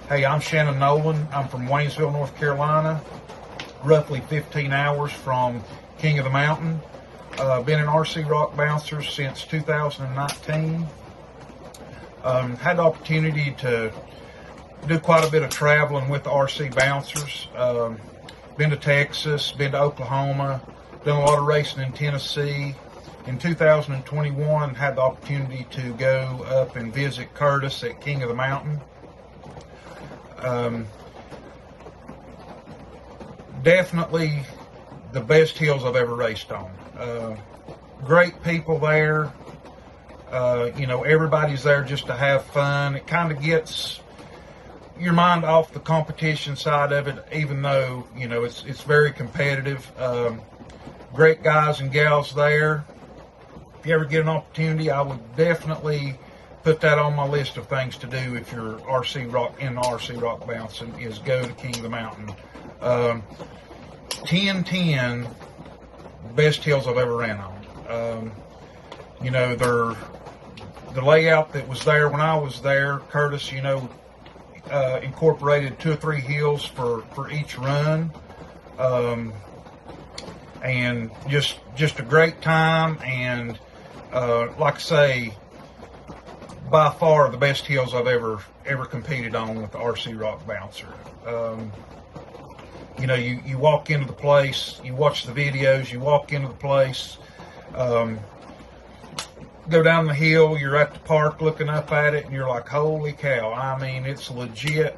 Hey, I'm Shannon Nolan. I'm from Waynesville, North Carolina, roughly 15 hours from King of the Mountain. Been an RC rock bouncer since 2019. Had the opportunity to do quite a bit of traveling with the RC bouncers. Been to Texas, been to Oklahoma, done a lot of racing in Tennessee. In 2021, had the opportunity to go up and visit Curtis at King of the Mountain. Definitely the best hills I've ever raced on. Great people there. You know, everybody's there just to have fun. It kind of gets your mind off the competition side of it, even though, you know, it's very competitive. Great guys and gals there. If you ever get an opportunity, I would definitely put that on my list of things to do if you're RC rock bouncing, is go to King of the Mountain. 1010, best hills I've ever ran on. You know, the layout that was there when I was there, Curtis, you know, incorporated 2 or 3 hills for each run. And just a great time, and like I say, by far the best hills I've ever competed on with the RC rock bouncer. You know, you walk into the place, you watch the videos, you walk into the place, go down the hill, you're at the park looking up at it, and you're like, holy cow, I mean, it's legit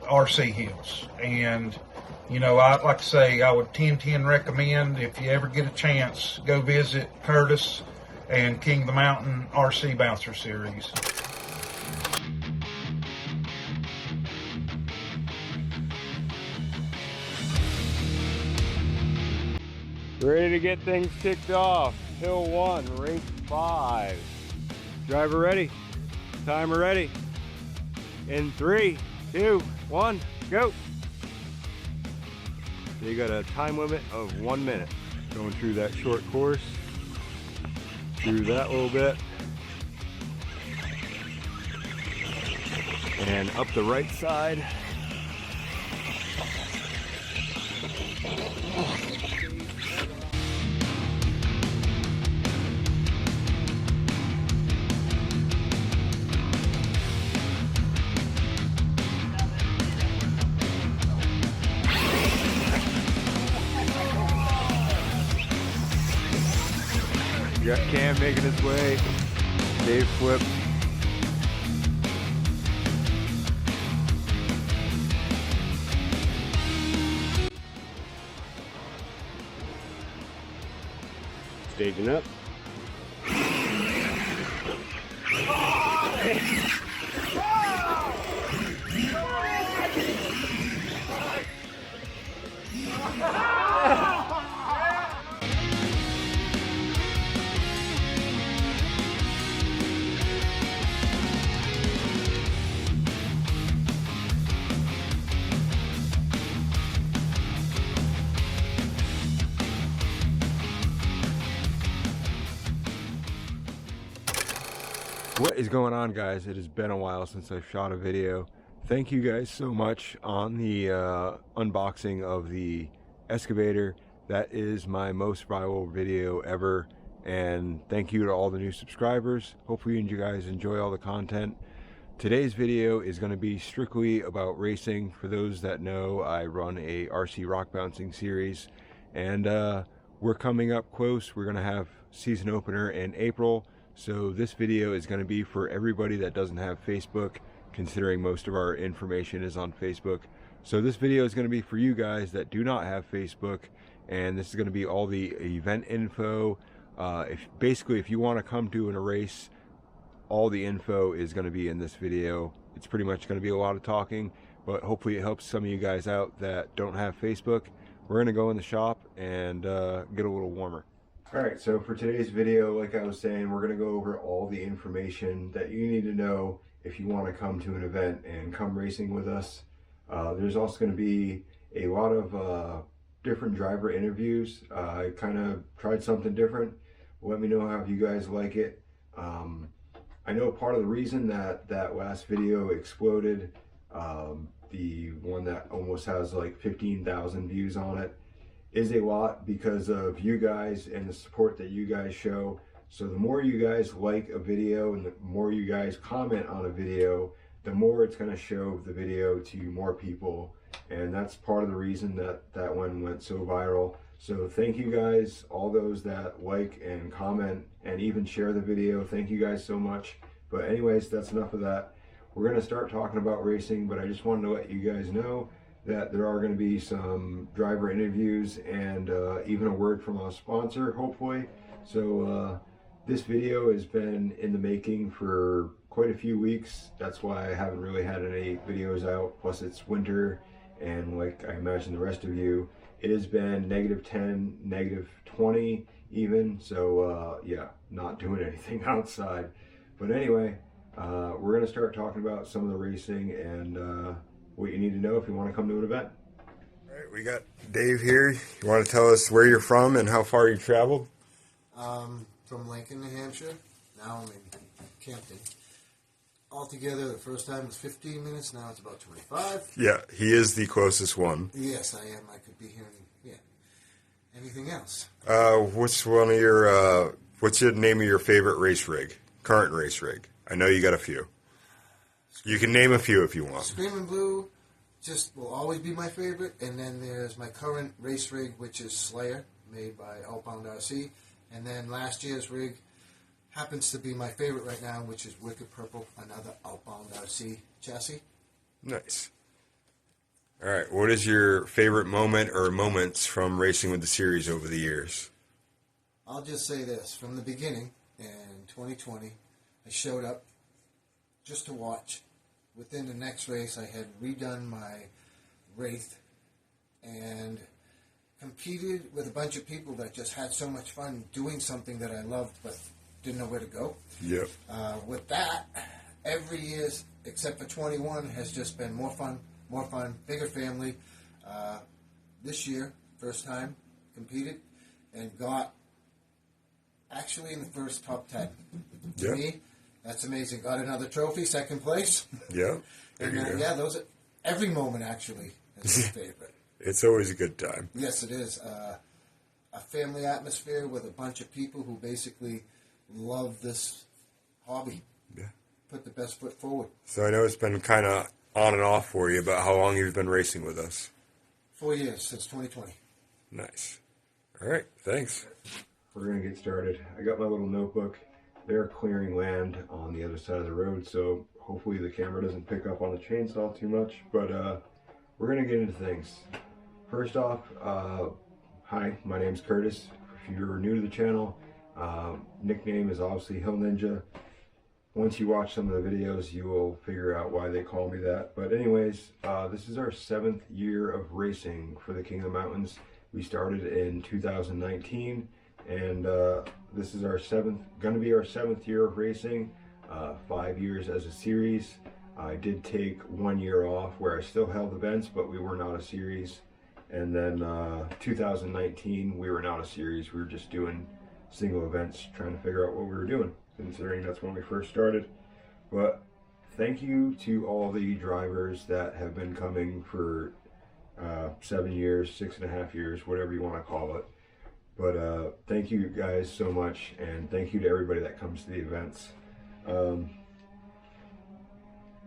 RC hills. And you know, like I say, I would 10-10 recommend, if you ever get a chance, go visit Curtis and King of the Mountain RC Bouncer Series. Ready to get things kicked off. Hill 1, race 5. Driver ready, timer ready. In 3, 2, 1, go. So you got a time limit of 1 minute. Going through that short course, through that little bit, and up the right side. You got Cam making his way, Dave flip. Staging up. What is going on, guys? It has been a while since I've shot a video. Thank you guys so much on the unboxing of the excavator. That is my most viral video ever, and thank you to all the new subscribers. Hopefully you guys enjoy all the content. Today's video is going to be strictly about racing. For those that know, I run a RC rock bouncing series, and we're coming up close. We're going to have season opener in April. So this video is going to be for everybody that doesn't have Facebook, considering most of our information is on Facebook. So this video is going to be for you guys that do not have Facebook, and this is going to be all the event info. If you want to come to a race, all the info is going to be in this video. It's pretty much going to be a lot of talking, but hopefully it helps some of you guys out that don't have Facebook. We're going to go in the shop and get a little warmer. Alright, so for today's video, like I was saying, we're going to go over all the information that you need to know if you want to come to an event and come racing with us. There's also going to be a lot of different driver interviews. I kind of tried something different. Let me know how you guys like it. I know part of the reason that last video exploded The one that almost has like 15,000 views on it is a lot because of you guys and the support that you guys show. So the more you guys like a video and the more you guys comment on a video, the more it's going to show the video to more people. And that's part of the reason that that one went so viral. So thank you guys, all those that like and comment and even share the video. Thank you guys so much. But anyways, that's enough of that. We're going to start talking about racing, but I just wanted to let you guys know that there are going to be some driver interviews and even a word from a sponsor, hopefully. So this video has been in the making for quite a few weeks. That's why I haven't really had any videos out. Plus it's winter, and like I imagine the rest of you, it has been -10, -20 even. So yeah, not doing anything outside. But anyway, we're going to start talking about some of the racing and what you need to know if you want to come to an event. All right, we got Dave here. You want to tell us where you're from and how far you traveled? From Lincoln, New Hampshire. Now I'm in Campton. Altogether, the first time was 15 minutes. Now it's about 25. Yeah, he is the closest one. Yes, I am. I could be here. Yeah. Anything else? What's the name of your favorite race rig? Current race rig? I know you got a few. You can name a few if you want. Screaming Blue just will always be my favorite. And then there's my current race rig, which is Slayer, made by Outbound RC. And then last year's rig happens to be my favorite right now, which is Wicked Purple, another Outbound RC chassis. Nice. All right. What is your favorite moment or moments from racing with the series over the years? I'll just say this. From the beginning, in 2020, I showed up just to watch. Within the next race, I had redone my Wraith and competed with a bunch of people that just had so much fun doing something that I loved but didn't know where to go. Yep. With that, every year except for 21 has just been more fun, bigger family. This year, first time, competed and got actually in the first top 10. To Yep. me, that's amazing. Got another trophy, second place. Yeah. And yeah, those are every moment actually is my favorite. It's always a good time. Yes, it is. A family atmosphere with a bunch of people who basically love this hobby. Yeah. Put the best foot forward. So I know it's been kind of on and off for you, but how long you've been racing with us? 4 years, since 2020. Nice. All right, thanks. We're going to get started. I got my little notebook. They're clearing land on the other side of the road, so hopefully the camera doesn't pick up on the chainsaw too much, but we're going to get into things. First off, hi, my name's Curtis. If you're new to the channel, nickname is obviously Hill Ninja. Once you watch some of the videos, you will figure out why they call me that. But anyways, this is our 7th year of racing for the King of the Mountains. We started in 2019, and this is our going to be our 7th year of racing, 5 years as a series. I did take 1 year off where I still held events, but we were not a series. And then 2019, we were not a series. We were just doing single events, trying to figure out what we were doing, considering that's when we first started. But thank you to all the drivers that have been coming for 7 years, 6.5 years, whatever you want to call it. But thank you guys so much, and thank you to everybody that comes to the events.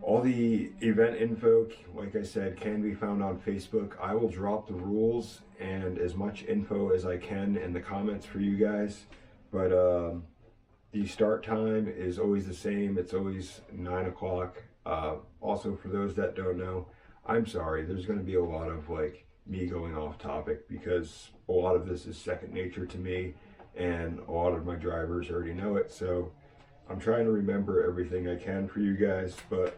All the event info, like I said, can be found on Facebook. I will drop the rules and as much info as I can in the comments for you guys. But the start time is always the same. It's always 9 o'clock. Also, for those that don't know, I'm sorry, there's going to be a lot of me going off topic because a lot of this is second nature to me and a lot of my drivers already know it. So I'm trying to remember everything I can for you guys, but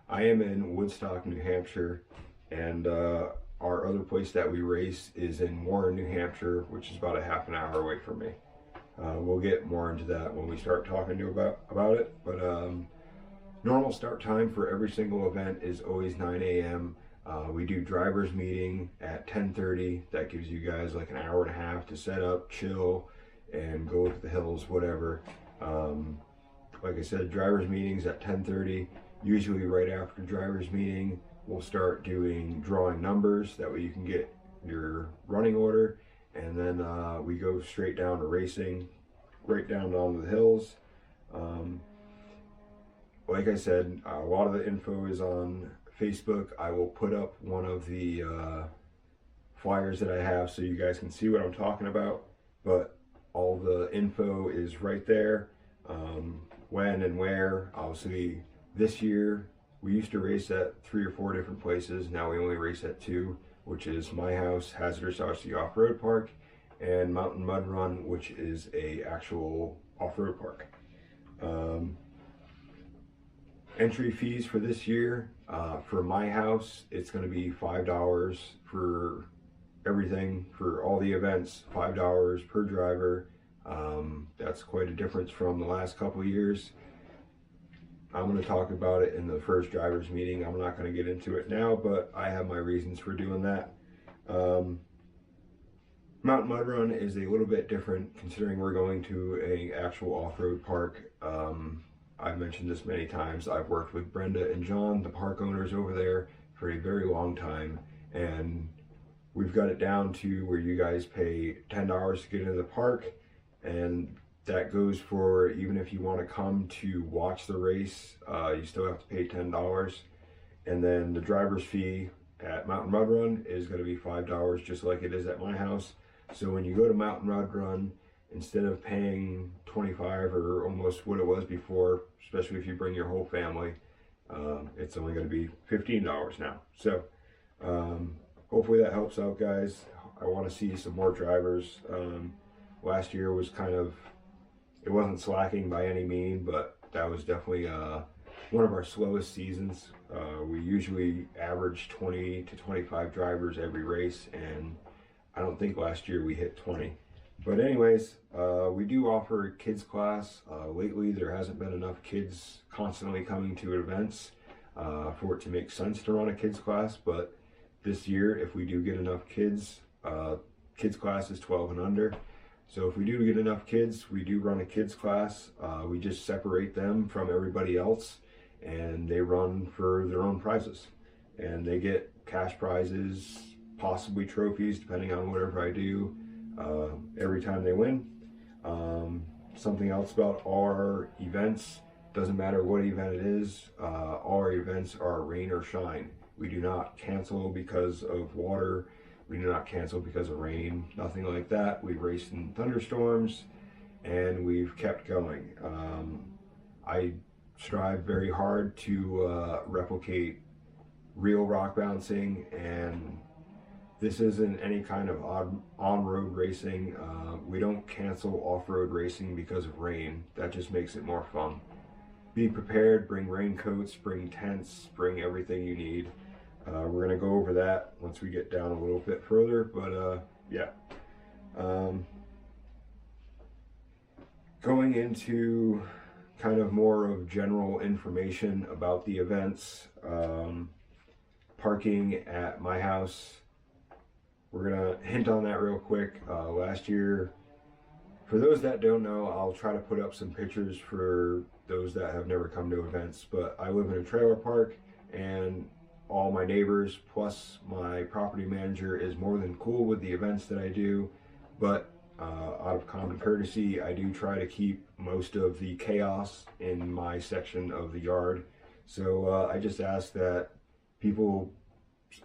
I am in Woodstock, New Hampshire, and our other place that we race is in Warren, New Hampshire, which is about a half an hour away from me. We'll get more into that when we start talking to you about it, but normal start time for every single event is always 9 a.m. We do driver's meeting at 10:30. That gives you guys like an hour and a half to set up, chill, and go look at the hills, whatever. Like I said, driver's meetings at 10:30. Usually right after driver's meeting, we'll start drawing numbers. That way you can get your running order, and then we go straight down to racing, right down onto the hills. Like I said, a lot of the info is on Facebook. I will put up one of the flyers that I have so you guys can see what I'm talking about, but all the info is right there. When and where. Obviously this year we used to race at 3 or 4 different places. Now we only race at 2, which is my house, Hazardous RC Off-Road Park, and Mountain Mud Run, which is a actual off-road park. Entry fees for this year, for my house, it's going to be $5 for everything, for all the events, $5 per driver. That's quite a difference from the last couple of years. I'm going to talk about it in the first drivers meeting. I'm not going to get into it now, but I have my reasons for doing that. Mountain Mud Run is a little bit different considering we're going to an actual off-road park. I've mentioned this many times. I've worked with Brenda and John, the park owners over there, for a very long time, and we've got it down to where you guys pay $10 to get into the park, and that goes for even if you want to come to watch the race, you still have to pay $10. And then the driver's fee at Mountain Mud Run is going to be $5, just like it is at my house. So when you go to Mountain Mud Run, instead of paying $25 or almost what it was before, especially if you bring your whole family, it's only going to be $15 now. So hopefully that helps out, guys. I want to see some more drivers. Last year was it wasn't slacking by any mean, but that was definitely one of our slowest seasons. We usually average 20 to 25 drivers every race, and I don't think last year we hit 20. But anyways, we do offer a kids class. Lately there hasn't been enough kids constantly coming to events for it to make sense to run a kids class, but this year if we do get enough kids, kids class is 12 and under. So if we do get enough kids, we do run a kids class. We just separate them from everybody else, and they run for their own prizes. And they get cash prizes, possibly trophies, depending on whatever I do, every time they win. Something else about our events, doesn't matter what event it is, all our events are rain or shine. We do not cancel because of water. We do not cancel because of rain, nothing like that. We've raced in thunderstorms, and we've kept going. I strive very hard to replicate real rock bouncing, and this isn't any kind of on-road racing. We don't cancel off-road racing because of rain. That just makes it more fun. Be prepared, bring raincoats, bring tents, bring everything you need. We're going to go over that once we get down a little bit further, but yeah. Going into kind of more of general information about the events, parking at my house, we're going to hint on that real quick. Last year, for those that don't know, I'll try to put up some pictures for those that have never come to events, but I live in a trailer park, and all my neighbors plus my property manager is more than cool with the events that I do, but out of common courtesy, I do try to keep most of the chaos in my section of the yard. So I just ask that people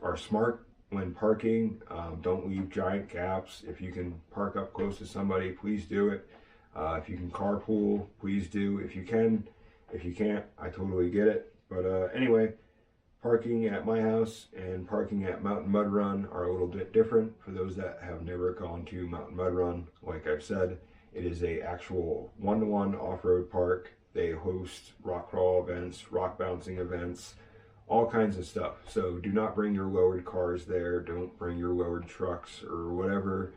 are smart when parking. Don't leave giant gaps. If you can park up close to somebody, please do it. If you can carpool, please do. If you can. If you can't, I totally get it. But anyway, parking at my house and parking at Mountain Mud Run are a little bit different. For those that have never gone to Mountain Mud Run, like I've said, it is a actual one-to-one off-road park. They host rock crawl events, rock bouncing events, all kinds of stuff. So do not bring your lowered cars there. Don't bring your lowered trucks or whatever.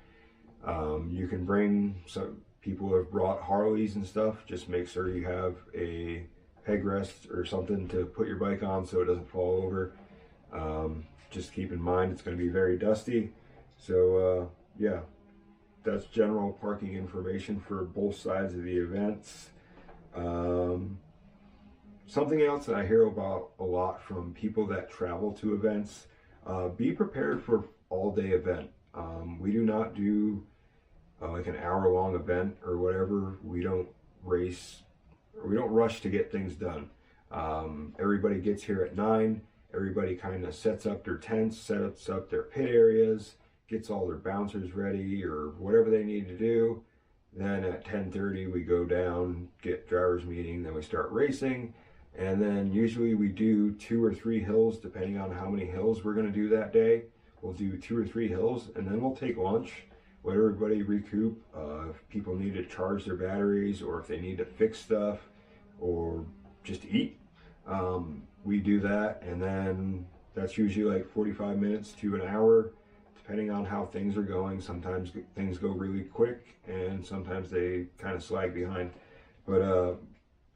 You can bring some people have brought Harleys and stuff. Just make sure you have a peg rest or something to put your bike on so it doesn't fall over. Just keep in mind it's going to be very dusty. So yeah, that's general parking information for both sides of the events. Something else that I hear about a lot from people that travel to events, be prepared for all-day event. We do not do like an hour-long event or whatever. We don't race, or we don't rush to get things done. Everybody gets here at 9. Everybody kind of sets up their tents, sets up their pit areas, gets all their bouncers ready or whatever they need to do. Then at 10:30 we go down, get driver's meeting, then we start racing. And then usually we do 2 or 3 hills, depending on how many hills we're going to do that day. We'll do 2 or 3 hills, and then we'll take lunch, let everybody recoup. If people need to charge their batteries, or if they need to fix stuff, or just eat, we do that. And then that's usually like 45 minutes to an hour, depending on how things are going. Sometimes things go really quick, and sometimes they kind of slag behind. But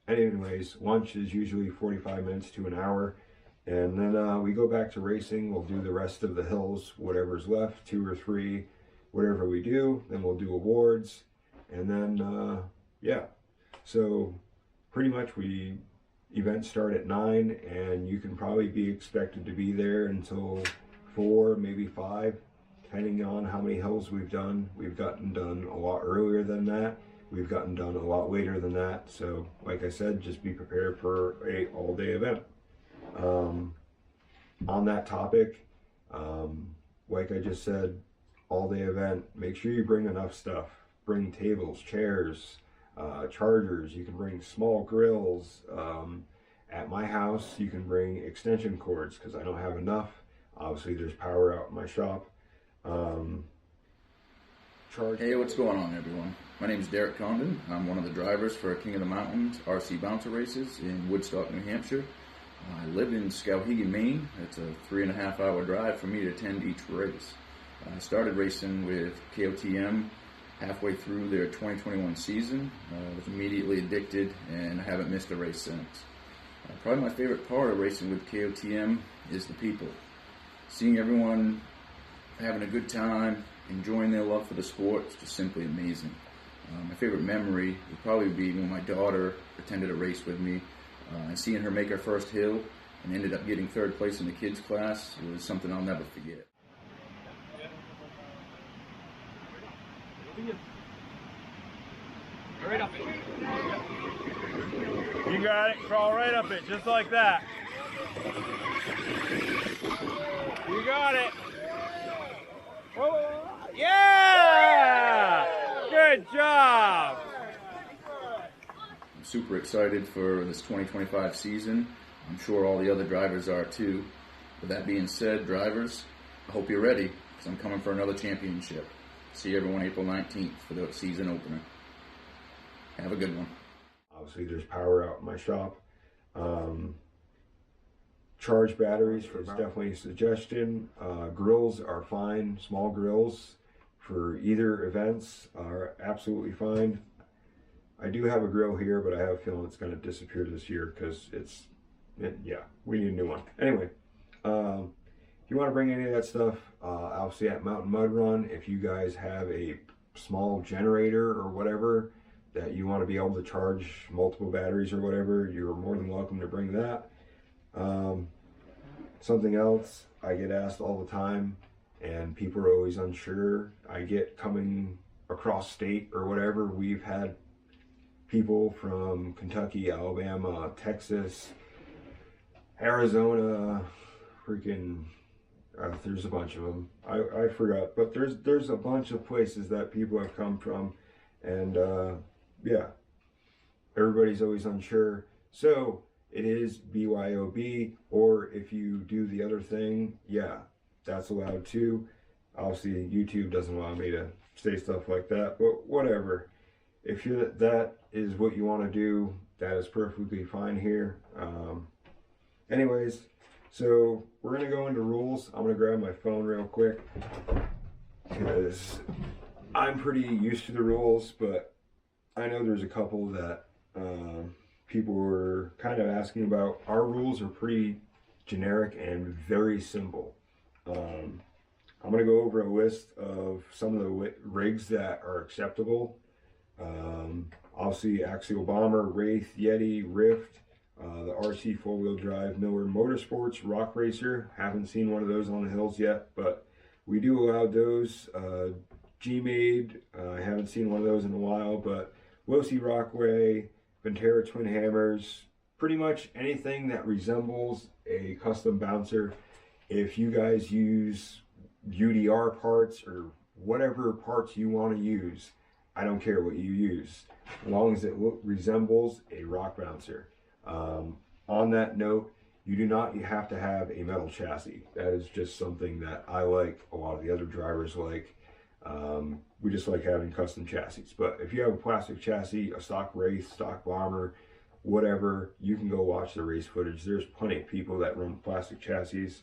anyways, lunch is usually 45 minutes to an hour. And then we go back to racing. We'll do the rest of the hills, whatever's left, 2 or 3, whatever we do. Then we'll do awards. And then, yeah. So pretty much events start at 9, and you can probably be expected to be there until 4, maybe 5, depending on how many hills we've done. We've gotten done a lot earlier than that. We've gotten done a lot later than that. So like I said, just be prepared for a all-day event. On that topic, like I just said, all-day event, make sure you bring enough stuff. Bring tables, chairs, chargers. You can bring small grills. At my house, you can bring extension cords because I don't have enough. Obviously, there's power out in my shop. Hey, what's going on, everyone? My name is Derek Condon. I'm one of the drivers for King of the Mountains RC Bouncer Races in Woodstock, New Hampshire. I live in Skowhegan, Maine. It's a 3.5-hour drive for me to attend each race. I started racing with K.O.T.M. halfway through their 2021 season. I was immediately addicted, and I haven't missed a race since. Probably my favorite part of racing with K.O.T.M. is the people. Seeing everyone having a good time, enjoying their love for the sport, is just simply amazing. My favorite memory would probably be when my daughter attended a race with me, and seeing her make her first hill and ended up getting 3rd place in the kids class was something I'll never forget. Right up it. You got it. Crawl right up it, just like that. You got it. Whoa. Yeah! Good job. I'm super excited for this 2025 season. I'm sure all the other drivers are too. With that being said, drivers, I hope you're ready, because I'm coming for another championship. See everyone April 19th for the season opener. Have a good one. Obviously, there's power out in my shop. Charge batteries is definitely a suggestion. Grills are fine. Small grills for either events are absolutely fine. I do have a grill here, but I have a feeling it's going to disappear this year because yeah, we need a new one. Anyway, if you want to bring any of that stuff, obviously at Mountain Mud Run, if you guys have a small generator or whatever that you want to be able to charge multiple batteries or whatever, you're more than welcome to bring that. Something else I get asked all the time, and people are always unsure. I get coming across state or whatever, we've had people from Kentucky, Alabama, Texas, Arizona, freaking, there's a bunch of them. I forgot, but there's a bunch of places that people have come from, and yeah, everybody's always unsure. So it is BYOB, or if you do the other thing, yeah, that's allowed too. Obviously, YouTube doesn't allow me to say stuff like that, but whatever. If that is what you want to do, that is perfectly fine here. Anyways, so we're going to go into rules. I'm going to grab my phone real quick because I'm pretty used to the rules, but I know there's a couple that people were kind of asking about. Our rules are pretty generic and very simple. I'm going to go over a list of some of the rigs that are acceptable. Obviously, Axial Bomber, Wraith, Yeti, Rift, The RC four-wheel drive Miller Motorsports Rock Racer. Haven't seen one of those on the hills yet, but we do allow those. G-Made, I haven't seen one of those in a while, but Wilsey Rockway, Ventura Twin Hammers, pretty much anything that resembles a custom bouncer. If you guys use UDR parts or whatever parts you want to use, I don't care what you use, as long as it resembles a rock bouncer. On that note, you do not have to have a metal chassis. That is just something that I like, a lot of the other drivers like. We just like having custom chassis. But if you have a plastic chassis, a stock Wraith, stock Bomber, whatever, you can go watch the race footage. There's plenty of people that run plastic chassis.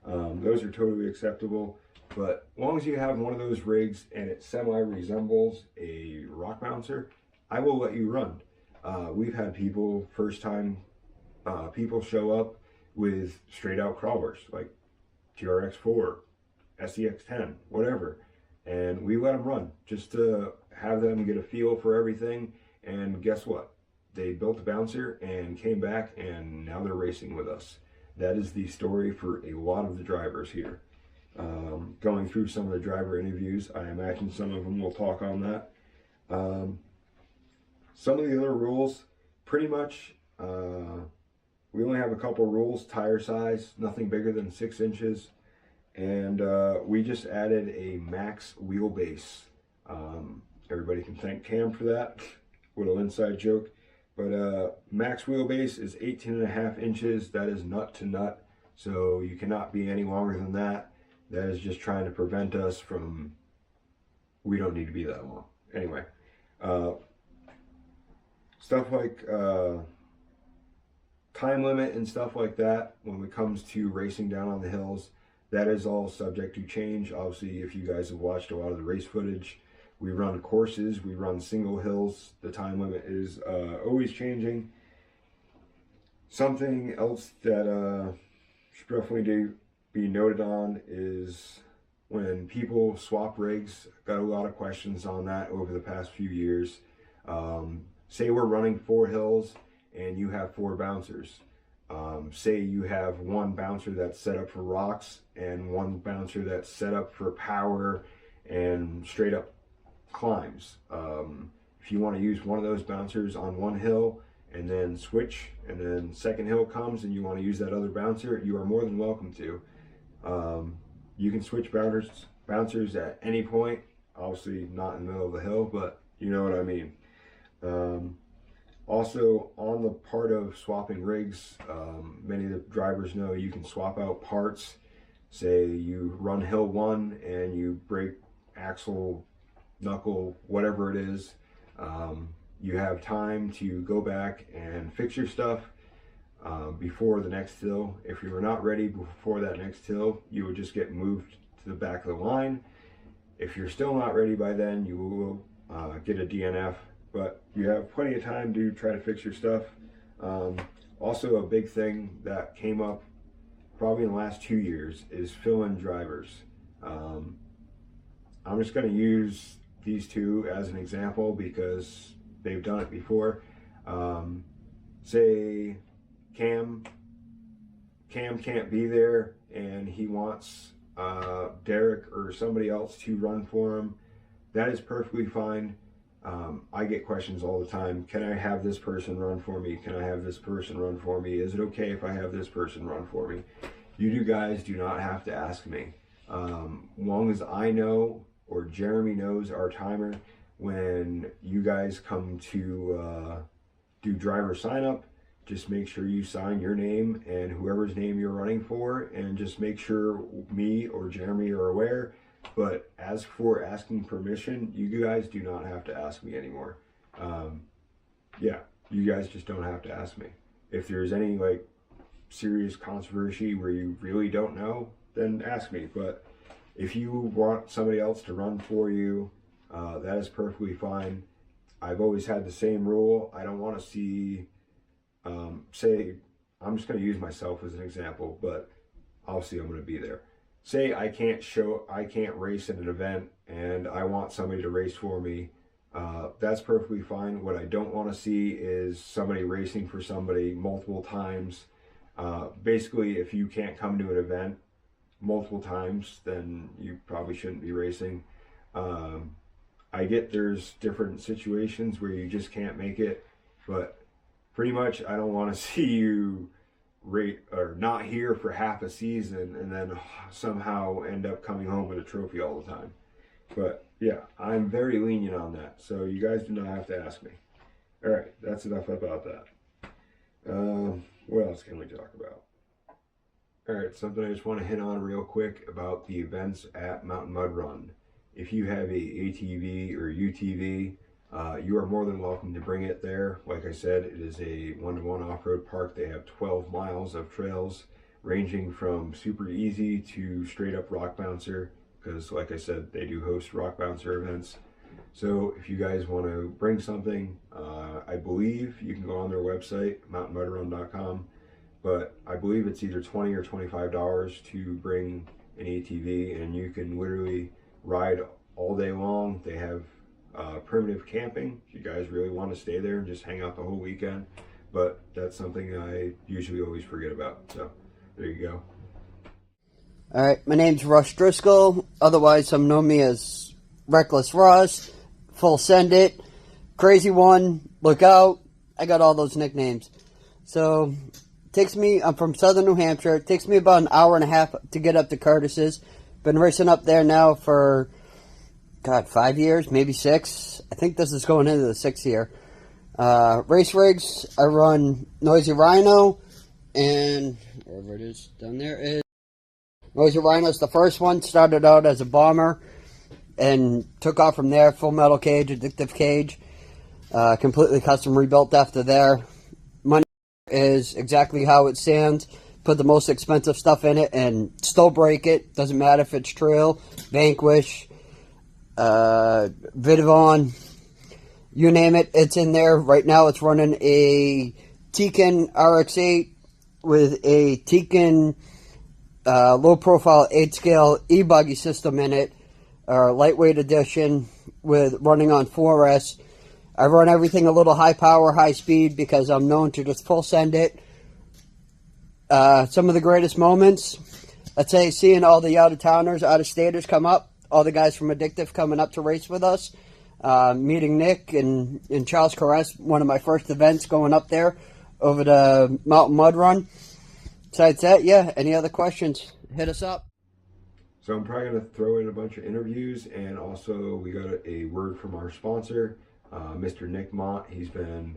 Those are totally acceptable. But as long as you have one of those rigs and it semi-resembles a rock bouncer, I will let you run. We've had people, first time people show up with straight out crawlers, like TRX4, SEX10, whatever. And we let them run just to have them get a feel for everything. And guess what? They built a bouncer and came back, and now they're racing with us. That is the story for a lot of the drivers here. Going through some of the driver interviews, I imagine some of them will talk on that. Some of the other rules, pretty much, we only have a couple rules. Tire size, nothing bigger than 6 inches. And we just added a max wheelbase. Everybody can thank Cam for that. Little inside joke. But max wheelbase is 18.5 inches. That is nut to nut. So you cannot be any longer than that. That is just trying to prevent us from, we don't need to be that long. Anyway, stuff like time limit and stuff like that, when it comes to racing down on the hills, that is all subject to change. Obviously, if you guys have watched a lot of the race footage, we run courses, we run single hills. The time limit is always changing. Something else that should definitely be noted on is when people swap rigs. Got a lot of questions on that over the past few years. Say we're running 4 hills and you have 4 bouncers. Say you have one bouncer that's set up for rocks and one bouncer that's set up for power and straight up climbs. If you want to use one of those bouncers on one hill and then switch, and then second hill comes and you want to use that other bouncer, you are more than welcome to. You can switch bouncers at any point. Obviously not in the middle of the hill, but you know what I mean. Also, on the part of swapping rigs, many of the drivers know you can swap out parts. Say you run hill 1 and you break axle, knuckle, whatever it is. You have time to go back and fix your stuff before the next hill. If you were not ready before that next hill, you would just get moved to the back of the line. If you're still not ready by then, you will get a DNF. But you have plenty of time to try to fix your stuff. Also, a big thing that came up probably in the last 2 years is fill-in drivers. I'm just going to use these two as an example because they've done it before. Say Cam can't be there and he wants Derek or somebody else to run for him. That is perfectly fine. I get questions all the time. Can I have this person run for me? Can I have this person run for me? Is it okay if I have this person run for me? You guys do not have to ask me. Long as I know, or Jeremy knows, our timer, when you guys come to do driver sign up, just make sure you sign your name and whoever's name you're running for, and just make sure me or Jeremy are aware. But as for asking permission, you guys do not have to ask me anymore. Yeah, you guys just don't have to ask me. If there's any like serious controversy where you really don't know, then ask me. But if you want somebody else to run for you, that is perfectly fine. I've always had the same rule. I don't want to see, say, I'm just going to use myself as an example, but obviously I'm going to be there. Say I can't race in an event and I want somebody to race for me. That's perfectly fine. What I don't want to see is somebody racing for somebody multiple times. Basically, if you can't come to an event multiple times, then you probably shouldn't be racing. I get there's different situations where you just can't make it, but pretty much I don't want to see you rate or not here for half a season and then somehow end up coming home with a trophy all the time. But yeah, I'm very lenient on that, so you guys do not have to ask me. All right, that's enough about that. What else can we talk about? All right, something I just want to hit on real quick about the events at Mountain Mud Run. If you have a ATV or UTV, you are more than welcome to bring it there. Like I said, it is a one-to-one off-road park. They have 12 miles of trails ranging from super easy to straight up rock bouncer, because like I said, they do host rock bouncer events. So if you guys want to bring something, I believe you can go on their website, mountainmudrun.com, but I believe it's either $20 or $25 to bring an ATV, and you can literally ride all day long. They have primitive camping if you guys really want to stay there and just hang out the whole weekend, but that's something I usually always forget about. So there you go. All right, my name's Russ Driscoll. Otherwise, some know me as Reckless Russ, Full Send It, Crazy One, Look Out. I got all those nicknames. So, I'm from southern New Hampshire. It takes me about an hour and a half to get up to Curtis's. Been racing up there now for, 5 years, maybe 6. I think this is going into the 6th year. Race rigs, I run Noisy Rhino, and wherever it is down there is Noisy Rhino's the first one. Started out as a bomber and took off from there. Full metal cage, addictive cage. Completely custom rebuilt after there. Money is exactly how it stands. Put the most expensive stuff in it and still break it. Doesn't matter if it's trail, Vanquish, Vidavon, you name it, it's in there. Right now it's running a Tekin RX-8 with a Tekin low profile 8 scale e-buggy system in it, or lightweight edition, with running on 4S. I run everything a little high power, high speed, because I'm known to just full send it. Some of the greatest moments, let's say, seeing all the out-of-towners, out-of-staters come up, all the guys from Addictive coming up to race with us, meeting Nick and Charles Caress, one of my first events going up there over the Mountain Mud Run. Besides that, yeah, any other questions, hit us up. So I'm probably going to throw in a bunch of interviews, and also we got a word from our sponsor, Mr. Nick Mott. He's been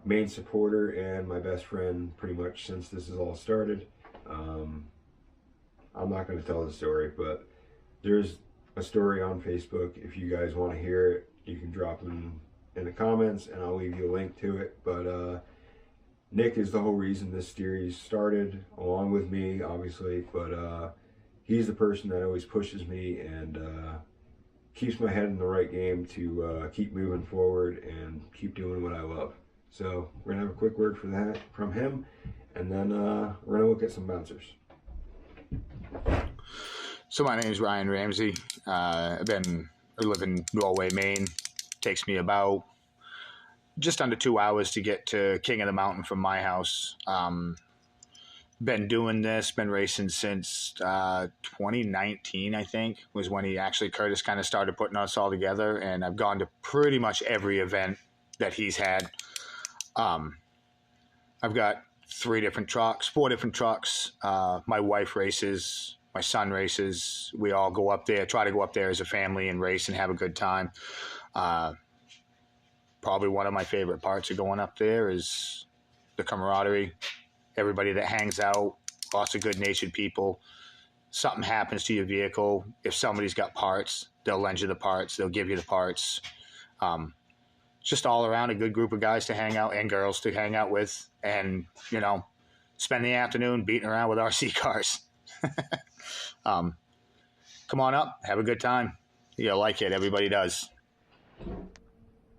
main supporter and my best friend pretty much since this has all started. I'm not going to tell the story, but there's a story on Facebook. If you guys want to hear it, you can drop them in the comments and I'll leave you a link to it. But Nick is the whole reason this series started, along with me, obviously, but he's the person that always pushes me and keeps my head in the right game to keep moving forward and keep doing what I love. So we're gonna have a quick word for that from him, and then we're gonna look at some bouncers. So my name is Ryan Ramsey. I live in Norway, Maine. Takes me about just under 2 hours to get to King of the Mountain from my house. Been doing this, been racing since 2019, I think, was when Curtis kind of started putting us all together, and I've gone to pretty much every event that he's had. I've got 4 different trucks. My wife races, my son races. We all go up there, try to go up there as a family and race and have a good time. Probably one of my favorite parts of going up there is the camaraderie. Everybody that hangs out, lots of good-natured people. Something happens to your vehicle, if somebody's got parts, they'll lend you the parts, they'll give you the parts. Just all around a good group of guys to hang out, and girls to hang out with, and, spend the afternoon beating around with RC cars. Come on up, have a good time. You'll like it, everybody does.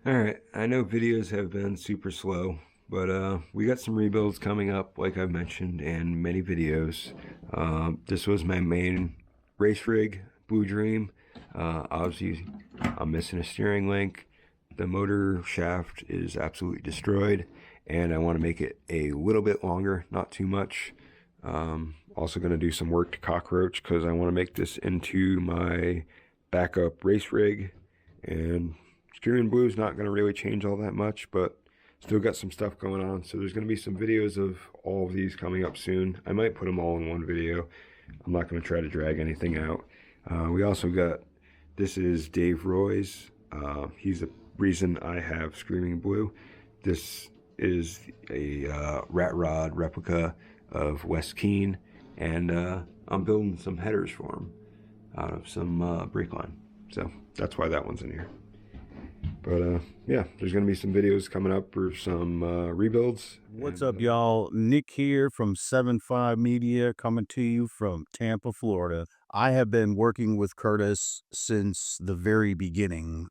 Alright, I know videos have been super slow, but we got some rebuilds coming up, like I've mentioned in many videos. This was my main race rig, Blue Dream. Obviously, I'm missing a steering link. The motor shaft is absolutely destroyed, and I want to make it a little bit longer, not too much. Also going to do some work to cockroach because I want to make this into my backup race rig. And Screaming Blue is not going to really change all that much, but still got some stuff going on. So there's going to be some videos of all of these coming up soon. I might put them all in one video. I'm not going to try to drag anything out. We also got, this is Dave Roy's. He's the reason I have Screaming Blue. This is a rat rod replica of West Keene, and I'm building some headers for him out of some brake line. So that's why that one's in here. But yeah, there's going to be some videos coming up for some rebuilds. What's up, y'all? Nick here from 7.5 Media, coming to you from Tampa, Florida. I have been working with Curtis since the very beginning.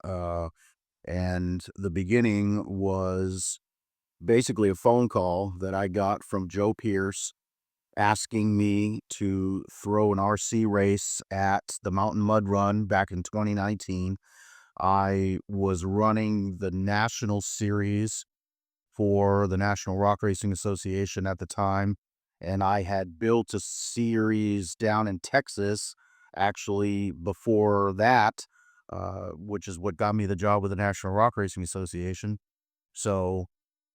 And the beginning was basically a phone call that I got from Joe Pierce asking me to throw an RC race at the Mountain Mud Run back in 2019. I was running the national series for the National Rock Racing Association at the time, and I had built a series down in Texas actually before that, which is what got me the job with the National Rock Racing Association. So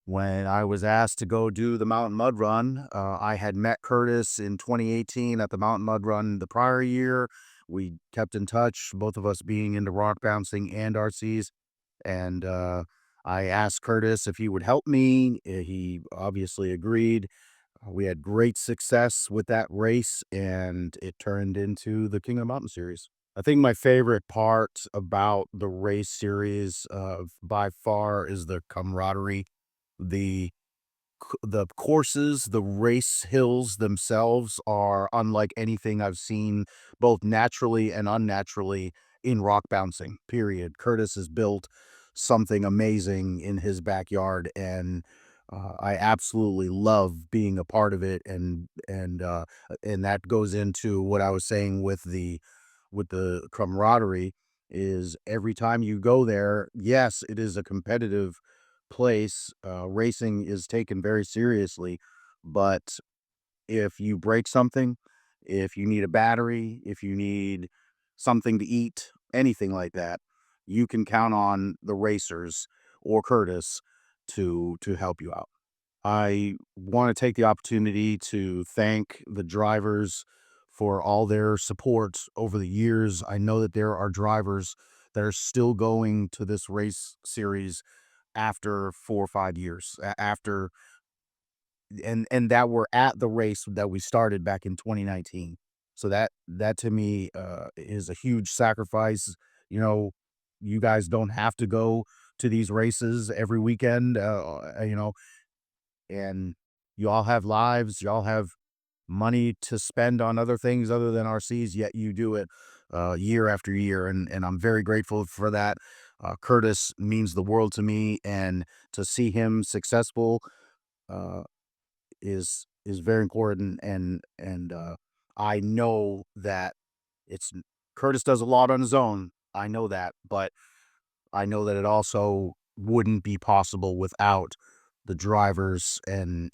when I was asked to go do the Mountain Mud Run, I had met Curtis in 2018 at the Mountain Mud Run the prior year. We kept in touch, both of us being into rock bouncing and RCs. And I asked Curtis if he would help me. He obviously agreed. We had great success with that race, and it turned into the King of the Mountain series. I think my favorite part about the race series by far is the camaraderie. The courses, the race hills themselves are unlike anything I've seen, both naturally and unnaturally, in rock bouncing, period. Curtis has built something amazing in his backyard, and I absolutely love being a part of it. And that goes into what I was saying with the camaraderie. Is every time you go there, yes, it is a competitive place. Racing is taken very seriously, but if you break something, if you need a battery, if you need something to eat, anything like that, you can count on the racers or Curtis to help you out. I want to take the opportunity to thank the drivers for all their support over the years. I know that there are drivers that are still going to this race series after 4 or 5 years after, and that were at the race that we started back in 2019. So that to me is a huge sacrifice. You know, you guys don't have to go to these races every weekend, and you all have lives, you all have money to spend on other things other than RCs, yet you do it year after year, and I'm very grateful for that. Curtis means the world to me, and to see him successful uh, is very important. And I know that it's Curtis does a lot on his own. I know that, but I know that it also wouldn't be possible without the drivers and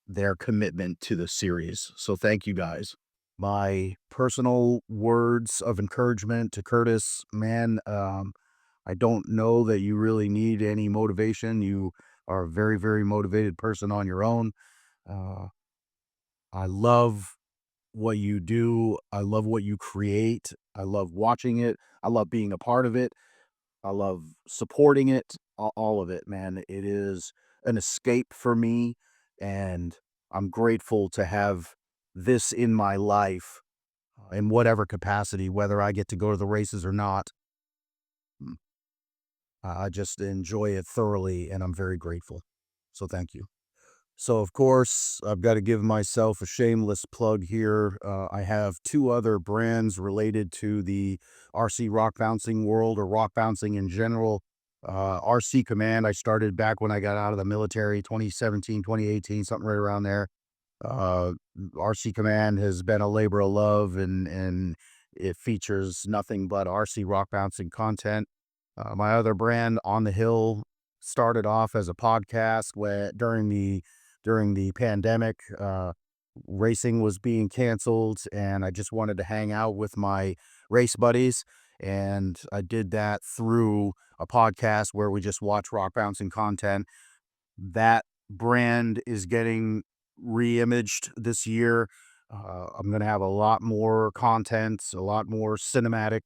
their commitment to the series. So thank you guys. My personal words of encouragement to Curtis, man, I don't know that you really need any motivation. You are a very, very motivated person on your own. Uh, I love what you do. I love what you create. I love watching it. I love being a part of it. I love supporting it, all of it, man. It is an escape for me, and I'm grateful to have this in my life in whatever capacity, whether I get to go to the races or not. Mm, I just enjoy it thoroughly, and I'm very grateful. So thank you. So, of course, I've got to give myself a shameless plug here. I have 2 other brands related to the RC rock bouncing world, or rock bouncing in general. RC Command, I started back when I got out of the military, 2017, 2018, something right around there. RC Command has been a labor of love, and it features nothing but RC rock bouncing content. My other brand, On the Hill, started off as a podcast where during the pandemic, racing was being canceled, and I just wanted to hang out with my race buddies. And I did that through a podcast where we just watch rock bouncing content. That brand is getting re-imaged this year. I'm going to have a lot more content, a lot more cinematic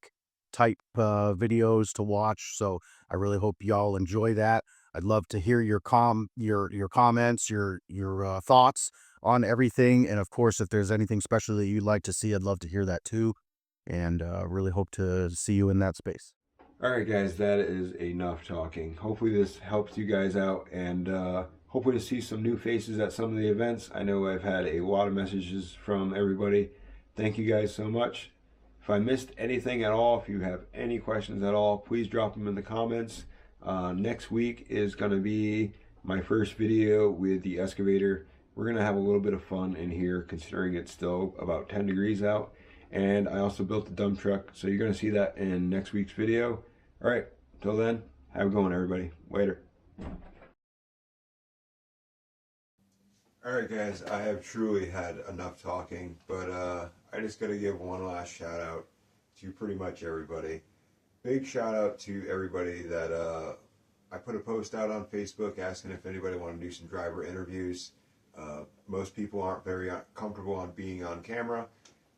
type videos to watch. So I really hope y'all enjoy that. I'd love to hear your comments, your thoughts on everything, and of course, if there's anything special that you'd like to see, I'd love to hear that too. And really hope to see you in that space. All right, guys, that is enough talking. Hopefully this helps you guys out, and hopefully to see some new faces at some of the events. I know I've had a lot of messages from everybody. Thank you guys so much. If I missed anything at all, if you have any questions at all, please drop them in the comments. Next week is going to be my first video with the excavator. We're going to have a little bit of fun in here, considering it's still about 10 degrees out. And I also built the dump truck, so you're going to see that in next week's video. All right, till then, have a good one, everybody. Later. All right, guys, I have truly had enough talking, but I just got to give one last shout out to pretty much everybody. Big shout out to everybody that I put a post out on Facebook asking if anybody wanted to do some driver interviews. Most people aren't very comfortable on being on camera.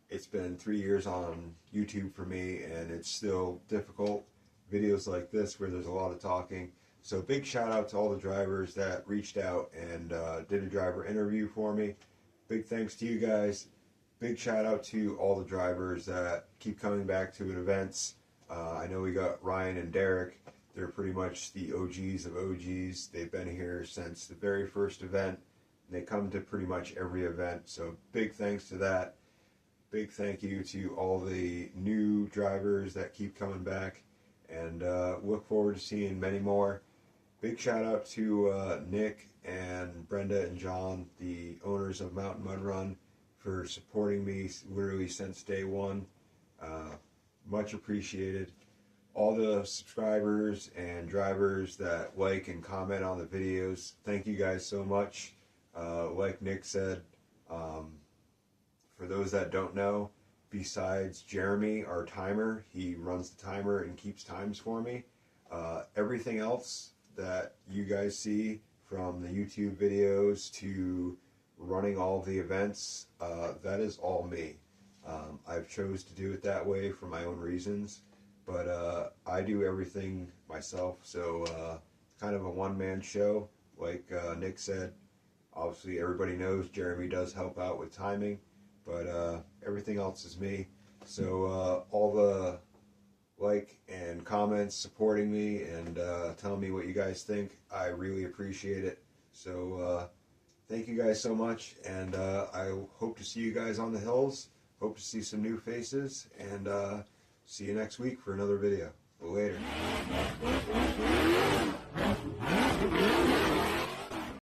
It's been 3 years on YouTube for me, and it's still difficult. Videos like this where there's a lot of talking. So big shout out to all the drivers that reached out and did a driver interview for me. Big thanks to you guys. Big shout out to all the drivers that keep coming back to events. I know we got Ryan and Derek. They're pretty much the OGs of OGs. They've been here since the very first event. They come to pretty much every event. So big thanks to that. Big thank you to all the new drivers that keep coming back, and look forward to seeing many more. Big shout out to Nick and Brenda and John, the owners of Mountain Mud Run, for supporting me literally since day one. Much appreciated. All the subscribers and drivers that like and comment on the videos, thank you guys so much. Like Nick said, for those that don't know, besides Jeremy, our timer, he runs the timer and keeps times for me. Everything else that you guys see, from the YouTube videos to running all the events, that is all me. I've chose to do it that way for my own reasons, but I do everything myself, so kind of a one-man show, like Nick said. Obviously, everybody knows Jeremy does help out with timing, but everything else is me. So all the like and comments supporting me and telling me what you guys think, I really appreciate it. So thank you guys so much, and I hope to see you guys on the hills. Hope to see some new faces, and see you next week for another video. Later.